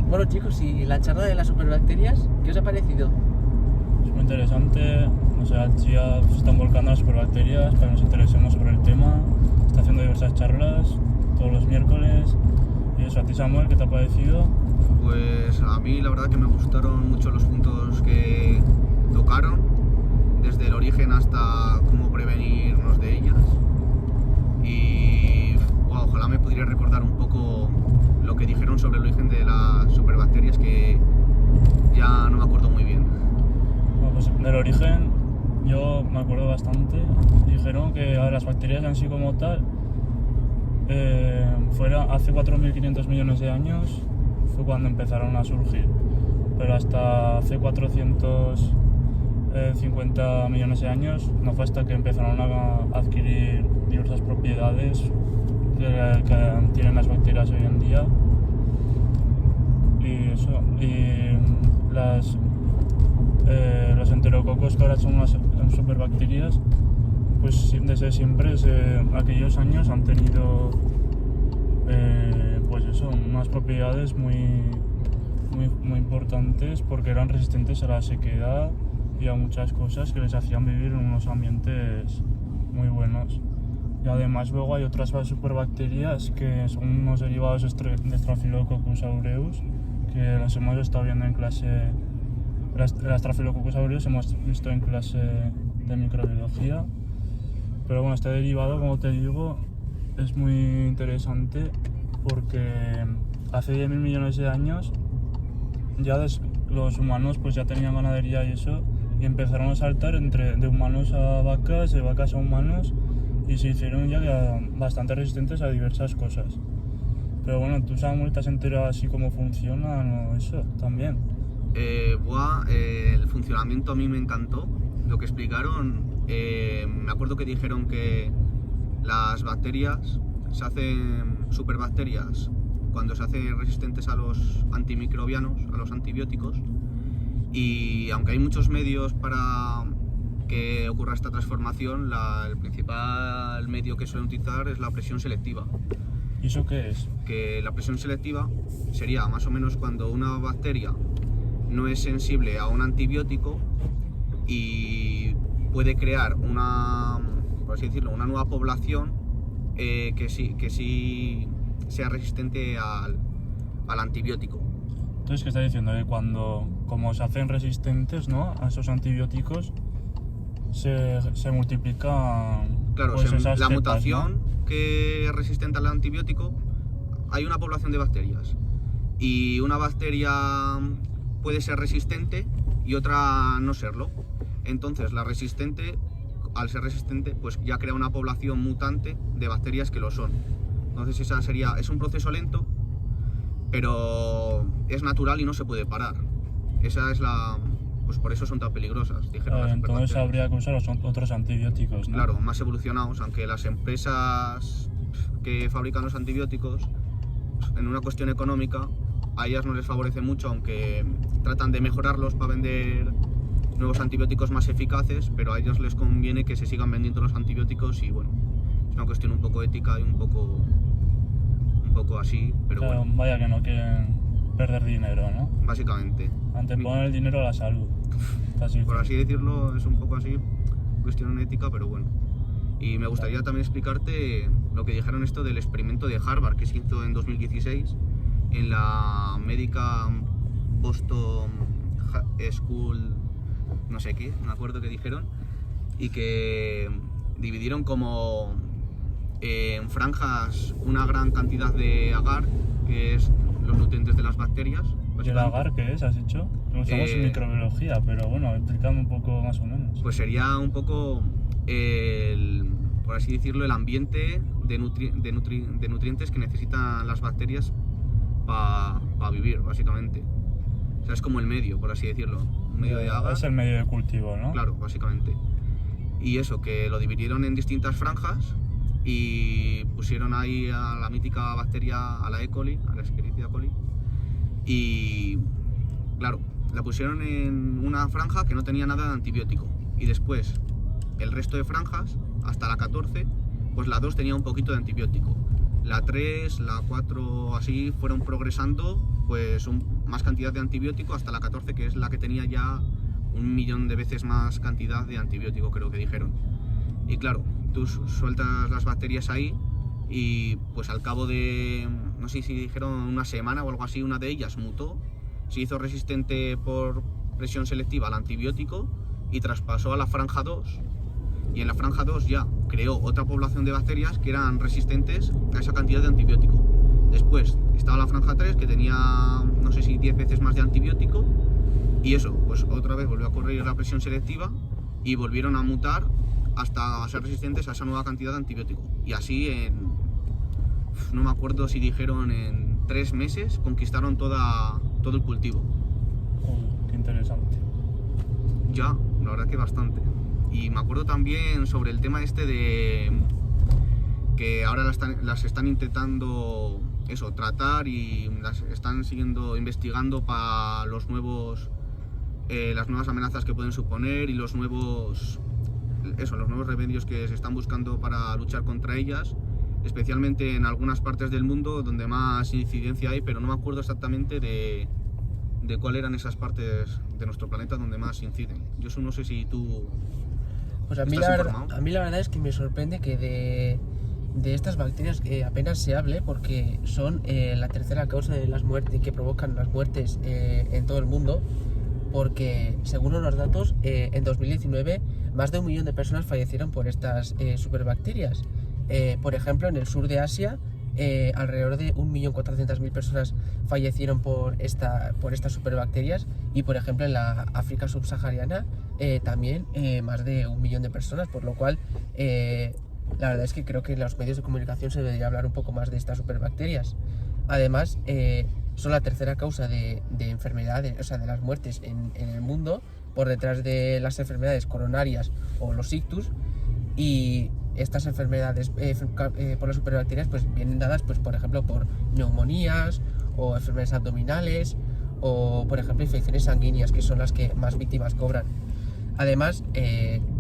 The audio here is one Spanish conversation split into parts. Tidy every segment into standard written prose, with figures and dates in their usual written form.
Bueno chicos, y la charla de las superbacterias, ¿qué os ha parecido? Es muy interesante, o sea, Chia se están volcando las superbacterias para que nos interesemos sobre el tema, está haciendo diversas charlas todos los miércoles. Y eso, a ti Samuel, ¿qué te ha parecido? Pues a mí la verdad que me gustaron mucho los puntos que tocaron, desde el origen hasta cómo prevenirnos de ellas. Y ojalá me pudiera recordar un poco lo que dijeron sobre el origen de las superbacterias, que ya no me acuerdo muy bien. Bueno, pues del origen yo me acuerdo bastante. Dijeron que las bacterias en sí como tal, fuera hace 4.500 millones de años fue cuando empezaron a surgir, pero hasta hace 450 millones de años no fue hasta que empezaron a adquirir diversas propiedades que tienen las bacterias hoy en día. Y eso, y los enterococos, que ahora son unas superbacterias, pues desde siempre, desde aquellos años, han tenido pues eso, unas propiedades muy importantes, porque eran resistentes a la sequedad y a muchas cosas que les hacían vivir en unos ambientes muy buenos. Y además luego hay otras superbacterias que son unos derivados de Staphylococcus aureus, que las hemos estado viendo en clase. Las Staphylococcus aureus hemos visto en clase de microbiología. Pero bueno, este derivado, como te digo, es muy interesante porque hace 10.000 millones de años ya los humanos pues ya tenían ganadería y eso, y empezaron a saltar de humanos a vacas, de vacas a humanos, y se hicieron ya bastante resistentes a diversas cosas. Pero bueno, ¿tú, Samuel, te has enterado así cómo funcionan o eso también? El funcionamiento a mí me encantó, lo que explicaron. Me acuerdo que dijeron que las bacterias se hacen superbacterias cuando se hacen resistentes a los antimicrobianos, a los antibióticos, y aunque hay muchos medios para que ocurra esta transformación, el principal medio que suelen utilizar es la presión selectiva. ¿Y eso qué es? Que la presión selectiva sería más o menos cuando una bacteria no es sensible a un antibiótico y puede crear por así decirlo, una nueva población que sí sea resistente al antibiótico. Entonces, ¿qué está diciendo? Que como se hacen resistentes, ¿no?, a esos antibióticos, se multiplican. Claro, pues, esas la cepas, mutación, ¿no?, que es resistente al antibiótico, hay una población de bacterias y una bacteria puede ser resistente y otra no serlo. Entonces la resistente, al ser resistente, pues ya crea una población mutante de bacterias que lo son. Entonces es un proceso lento, pero es natural y no se puede parar. Pues por eso son tan peligrosas, dijeron las entonces superbacterias. habría que usar otros antibióticos, ¿no? Claro, más evolucionados, aunque las empresas que fabrican los antibióticos, en una cuestión económica, a ellas no les favorece mucho, aunque tratan de mejorarlos para vender nuevos antibióticos más eficaces, pero a ellos les conviene que se sigan vendiendo los antibióticos, y bueno, es una cuestión un poco ética y un poco así, pero Claro, bueno. vaya que no quieren perder dinero, ¿no? Básicamente. Anteponen el dinero a la salud. Por así decirlo, es un poco así, cuestión ética, pero bueno. Y me gustaría también explicarte lo que dijeron esto del experimento de Harvard, que se hizo en 2016 en la Medical Boston School, no sé qué, no me acuerdo qué dijeron, y que dividieron como en franjas una gran cantidad de agar, que es los nutrientes de las bacterias. ¿Y el agar qué es, has dicho? Lo usamos en microbiología, pero bueno, explícame un poco más o menos. Pues sería un poco por así decirlo, el ambiente de nutrientes que necesitan las bacterias para vivir, básicamente. O sea, es como el medio, por así decirlo, un medio de agar. Es el medio de cultivo, ¿no? Claro, básicamente. Y eso, que lo dividieron en distintas franjas y pusieron ahí a la mítica bacteria, a la E. coli, a la Escherichia coli, y claro, la pusieron en una franja que no tenía nada de antibiótico, y después el resto de franjas, hasta la 14, pues la 2 tenía un poquito de antibiótico. la 3, la 4, así fueron progresando, pues más cantidad de antibiótico hasta la 14, que es la que tenía ya 1.000.000 de veces más cantidad de antibiótico, creo que dijeron. Y claro, tú sueltas las bacterias ahí y pues al cabo de, no sé si dijeron una semana o algo así, una de ellas mutó, se hizo resistente por presión selectiva al antibiótico y traspasó a la franja 2. Y en la franja 2 ya creó otra población de bacterias que eran resistentes a esa cantidad de antibiótico. Después estaba la franja 3, que tenía, no sé si 10 veces más de antibiótico, y eso, pues otra vez volvió a ocurrir la presión selectiva y volvieron a mutar hasta ser resistentes a esa nueva cantidad de antibiótico. Y así no me acuerdo si dijeron en 3 meses conquistaron todo el cultivo. Qué interesante. Ya, la verdad que bastante. Y me acuerdo también sobre el tema este de que ahora las están intentando tratar y las están investigando para las nuevas amenazas que pueden suponer y los nuevos remedios que se están buscando para luchar contra ellas, especialmente en algunas partes del mundo donde más incidencia hay, pero no me acuerdo exactamente de cuáles eran esas partes de nuestro planeta donde más inciden. Yo no sé si tú Pues a mí la verdad es que me sorprende que de estas bacterias apenas se hable, porque son la tercera causa de las muertes que provocan las muertes en todo el mundo, porque según los datos en 2019 más de 1 millón de personas fallecieron por estas superbacterias. Por ejemplo, en el sur de Asia alrededor de 1.400.000 personas fallecieron por estas superbacterias, y por ejemplo en la África subsahariana también más de 1 millón de personas, por lo cual la verdad es que creo que en los medios de comunicación se debería hablar un poco más de estas superbacterias. Además son la tercera causa de enfermedades, o sea, de las muertes en el mundo, por detrás de las enfermedades coronarias o los ictus. Y estas enfermedades por las superbacterias pues vienen dadas, pues por ejemplo, por neumonías o enfermedades abdominales o por ejemplo infecciones sanguíneas, que son las que más víctimas cobran. Además,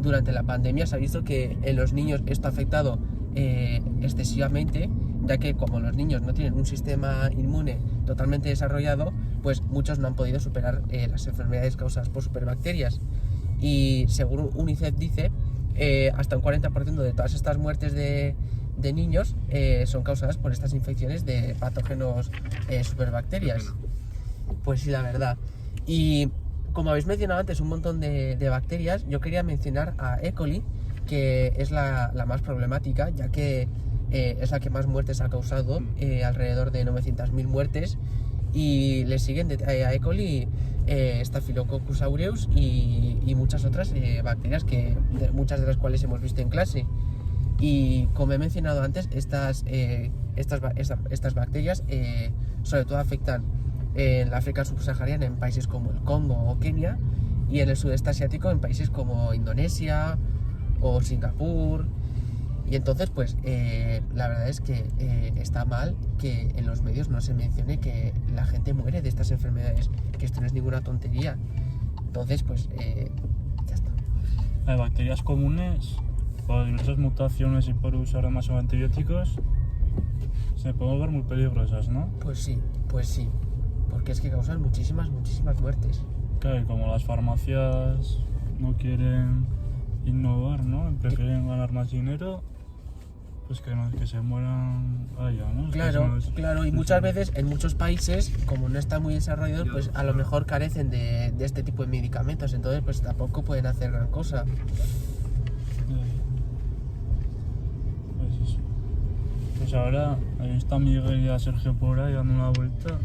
durante la pandemia se ha visto que en los niños esto ha afectado excesivamente, ya que como los niños no tienen un sistema inmune totalmente desarrollado, pues muchos no han podido superar las enfermedades causadas por superbacterias. Y según UNICEF dice, hasta un 40% de todas estas muertes de niños son causadas por estas infecciones de patógenos superbacterias. Pues sí, la verdad. Y como habéis mencionado antes un montón de bacterias, yo quería mencionar a E. coli, que es la más problemática, ya que es la que más muertes ha causado, alrededor de 900.000 muertes, y le siguen a E. coli Staphylococcus aureus y muchas otras bacterias, muchas de las cuales hemos visto en clase. Y como he mencionado antes, estas bacterias sobre todo afectan en la África subsahariana, en países como el Congo o Kenia, y en el sudeste asiático en países como Indonesia o Singapur. Y entonces pues la verdad es que está mal que en los medios no se mencione que la gente muere de estas enfermedades, que esto no es ninguna tontería. Entonces pues ya está. Hay bacterias comunes, por diversas mutaciones y por usar demasiados antibióticos, se pueden volver muy peligrosas, ¿no? Pues sí, porque es que causan muchísimas muertes. Claro, y como las farmacias no quieren innovar, ¿no? Prefieren ganar más dinero, pues que se mueran allá, ¿no? Claro, y muchas veces en muchos países, como no está muy desarrollado, pues a lo mejor carecen de este tipo de medicamentos, entonces pues tampoco pueden hacer gran cosa. Pues eso. Pues ahora ahí está Miguel y a Sergio por ahí dando una vuelta,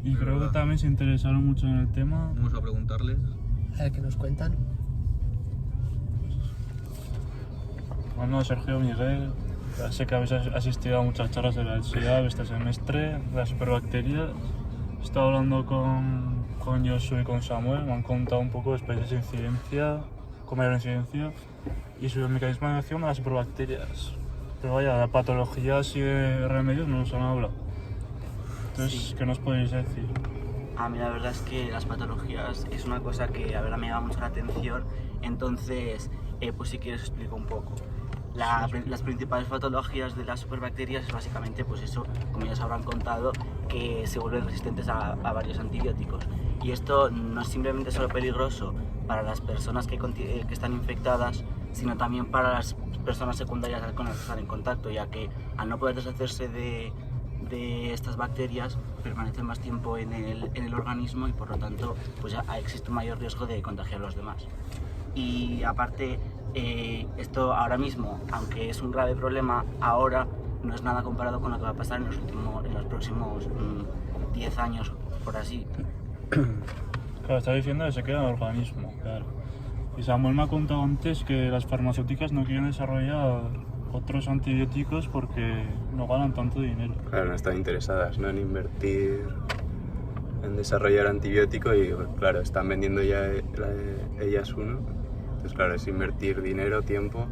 y creo que también se interesaron mucho en el tema. Vamos a preguntarles. A ver qué nos cuentan. Bueno, Sergio, Miguel, ya sé que habéis asistido a muchas charlas de la SIAB este semestre, de las superbacterias. He estado hablando con Josué y con Samuel, me han contado un poco de especies de incidencia, con mayor incidencia, y sobre el mecanismo de acción de las superbacterias. Pero vaya, de patologías y de remedios no nos han hablado. Entonces, sí. ¿Qué nos podéis decir? A mí la verdad es que las patologías es una cosa que a ver, me llama mucho la atención, entonces pues si quieres explico un poco. Las principales patologías de las superbacterias es básicamente, pues eso, como ya os habrán contado, que se vuelven resistentes a varios antibióticos. Y esto no es simplemente solo peligroso para las personas que están infectadas, sino también para las personas secundarias con las que están en contacto, ya que al no poder deshacerse de estas bacterias permanecen más tiempo en el organismo y por lo tanto pues ya existe un mayor riesgo de contagiar a los demás. Y aparte, esto ahora mismo, aunque es un grave problema, ahora no es nada comparado con lo que va a pasar en los próximos 10 años, por así. Claro, está diciendo que se queda en el organismo, claro. Y Samuel me ha contado antes que las farmacéuticas no quieren desarrollar otros antibióticos porque no ganan tanto dinero. Claro, no están interesadas, ¿no?, en invertir en desarrollar antibiótico y, claro, están vendiendo ya ellas uno. Entonces, claro, es invertir dinero, tiempo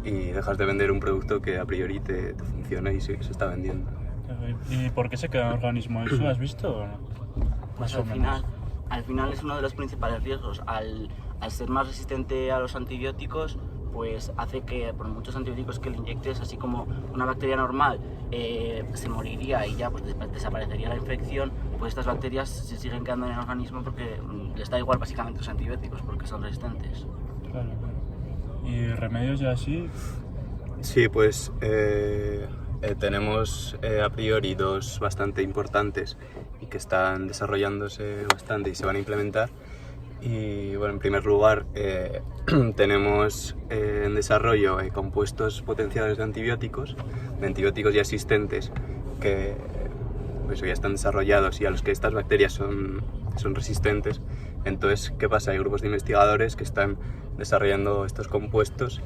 y dejas de vender un producto que a priori te funciona y se está vendiendo. ¿Y por qué se queda en el organismo? ¿Eso lo has visto o no? Pues al final es uno de los principales riesgos. Al ser más resistente a los antibióticos, pues hace que por muchos antibióticos que le inyectes, así como una bacteria normal se moriría y ya pues desaparecería la infección, pues estas bacterias se siguen quedando en el organismo porque les da igual básicamente los antibióticos, porque son resistentes. Claro. ¿Y remedios ya así? Sí, pues tenemos a priori dos bastante importantes y que están desarrollándose bastante y se van a implementar. Y bueno, en primer lugar tenemos en desarrollo compuestos potenciadores de antibióticos ya existentes que pues, ya están desarrollados y a los que estas bacterias son resistentes. Entonces, ¿qué pasa? Hay grupos de investigadores que están desarrollando estos compuestos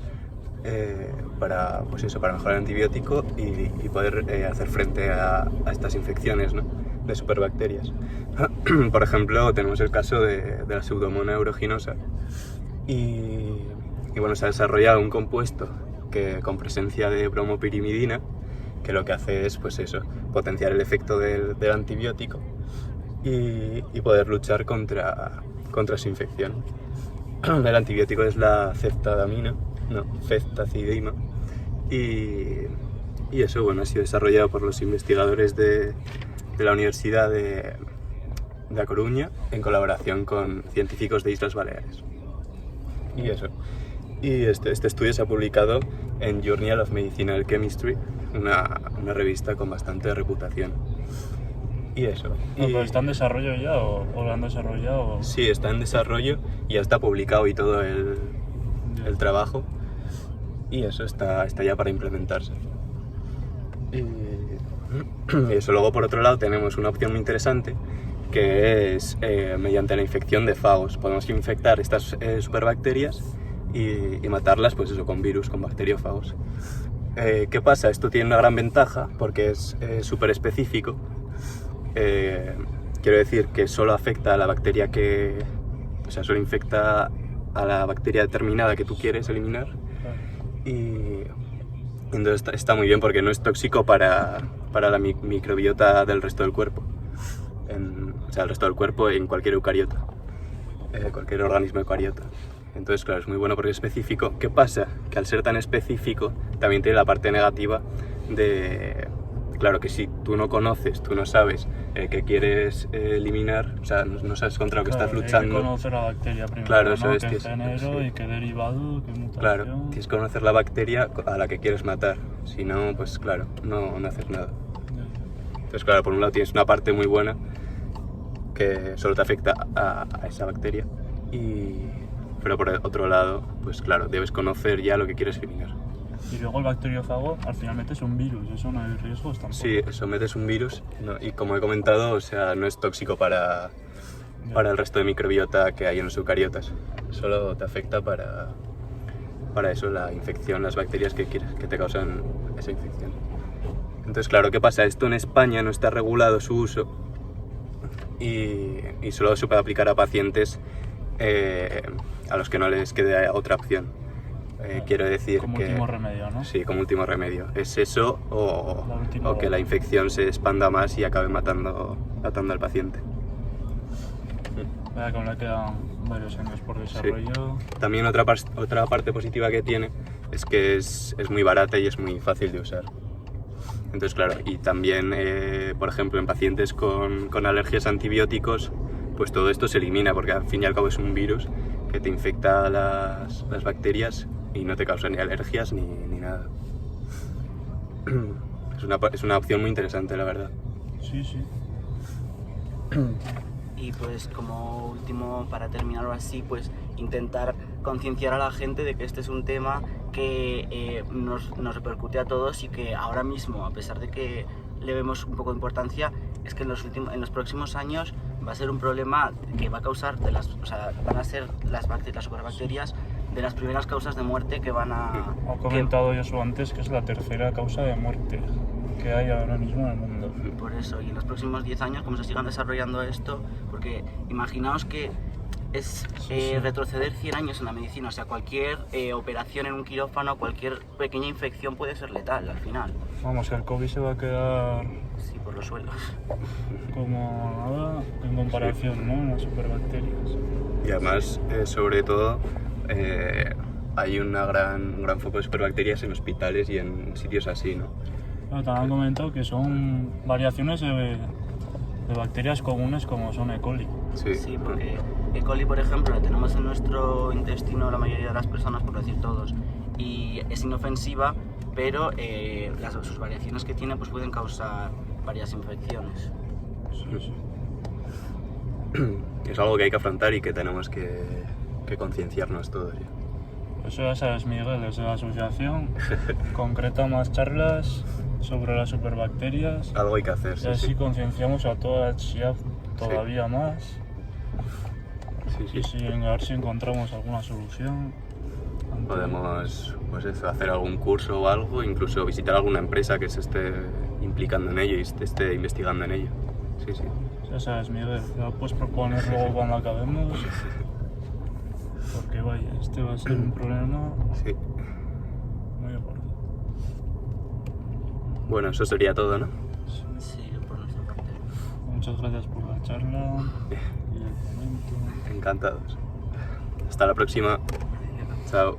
para mejorar el antibiótico y poder hacer frente a estas infecciones, ¿no?, de superbacterias. Por ejemplo, tenemos el caso de la Pseudomonas aeruginosa y bueno, se ha desarrollado un compuesto con presencia de bromopirimidina que lo que hace es, pues eso, potenciar el efecto del antibiótico y poder luchar contra su infección. El antibiótico es la ceftacidima y eso, bueno, ha sido desarrollado por los investigadores de la Universidad de A Coruña en colaboración con científicos de Islas Baleares. Y eso. Y este estudio se ha publicado en Journal of Medicinal Chemistry, una revista con bastante reputación. Y eso. ¿Pero está en desarrollo ya o lo han desarrollado? Sí, está en desarrollo y ya está publicado y todo el trabajo. Y eso está ya para implementarse. Y eso. Luego, por otro lado, tenemos una opción muy interesante que es mediante la infección de fagos. Podemos infectar estas superbacterias y matarlas, pues eso, con virus, con bacteriófagos. ¿Qué pasa? Esto tiene una gran ventaja porque es súper específico. Quiero decir que solo afecta a la bacteria solo infecta a la bacteria determinada que tú quieres eliminar. Y entonces está muy bien porque no es tóxico para la microbiota del resto del cuerpo. El resto del cuerpo en cualquier eucariota, cualquier organismo eucariota. Entonces, claro, es muy bueno porque es específico. ¿Qué pasa? Que al ser tan específico también tiene la parte negativa de... Claro, que si tú no conoces, tú no sabes qué quieres eliminar, o sea, no sabes contra lo que estás luchando. Hay que conocer la bacteria primero, claro, ¿no? Es ¿Qué género y qué derivado, qué mutación? Claro, tienes que conocer la bacteria a la que quieres matar. Si no, pues claro, no haces nada. Entonces, claro, por un lado tienes una parte muy buena que solo te afecta a esa bacteria. Pero por el otro lado, pues claro, debes conocer ya lo que quieres eliminar. Y luego el bacteriófago, al final metes un virus, eso no hay riesgos tampoco. Sí, eso metes un virus y como he comentado, o sea, no es tóxico para el resto de microbiota que hay en los eucariotas. Solo te afecta para eso, la infección, las bacterias que te causan esa infección. Entonces, claro, ¿qué pasa? Esto en España no está regulado su uso y solo se puede aplicar a pacientes a los que no les quede otra opción. Quiero decir como que... último remedio, ¿no? Sí, como último remedio. Es eso o que la infección se expanda más y acabe matando al paciente. Como le quedan varios años por desarrollo. Sí. También otra parte positiva que tiene es que es muy barata y es muy fácil de usar. Entonces, claro, y también, por ejemplo, en pacientes con alergias a antibióticos, pues todo esto se elimina, porque al fin y al cabo es un virus que te infecta las bacterias y no te causa ni alergias ni nada. Es una opción muy interesante, la verdad. Sí, sí. Y pues como último, para terminar así, pues intentar concienciar a la gente de que este es un tema que nos repercute a todos y que ahora mismo, a pesar de que le vemos un poco de importancia, es que en los próximos años va a ser un problema que va a causar, van a ser las superbacterias de las primeras causas de muerte que van a... Ha comentado Josu antes que es la tercera causa de muerte que hay ahora mismo en el mundo. Por eso, y en los próximos 10 años, como se sigan desarrollando esto, porque imaginaos que es retroceder 100 años en la medicina, o sea, cualquier operación en un quirófano, cualquier pequeña infección puede ser letal al final. Vamos, que el COVID se va a quedar Sí, por los suelos. como nada en comparación, ¿no? Las superbacterias. Y además, sobre todo, hay un gran foco de superbacterias en hospitales y en sitios así, ¿no? Pero también han comentado que son variaciones de bacterias comunes como son E. coli. Sí, porque E. coli, por ejemplo, la tenemos en nuestro intestino la mayoría de las personas, por decir todos, y es inofensiva, pero sus variaciones que tiene pues pueden causar varias infecciones. Sí, sí. Es algo que hay que afrontar y que tenemos que concienciarnos todos. ¿Sí? Eso ya sabes, Miguel, desde la asociación concreta más charlas sobre las superbacterias. Algo hay que hacer, Y así concienciamos a toda la sociedad todavía más. Sí. Y sí, a ver si encontramos alguna solución. Podemos pues eso, hacer algún curso o algo, incluso visitar alguna empresa que se esté implicando en ello y esté investigando en ello. Sí. Ya sabes, Miguel, ya puedes proponer luego cuando acabemos. Porque vaya, este va a ser un problema Sí. muy gordo. Bueno, eso sería todo, ¿no? Sí, por nuestra parte. Muchas gracias por la charla y el comento. Encantados. Hasta la próxima. Chao.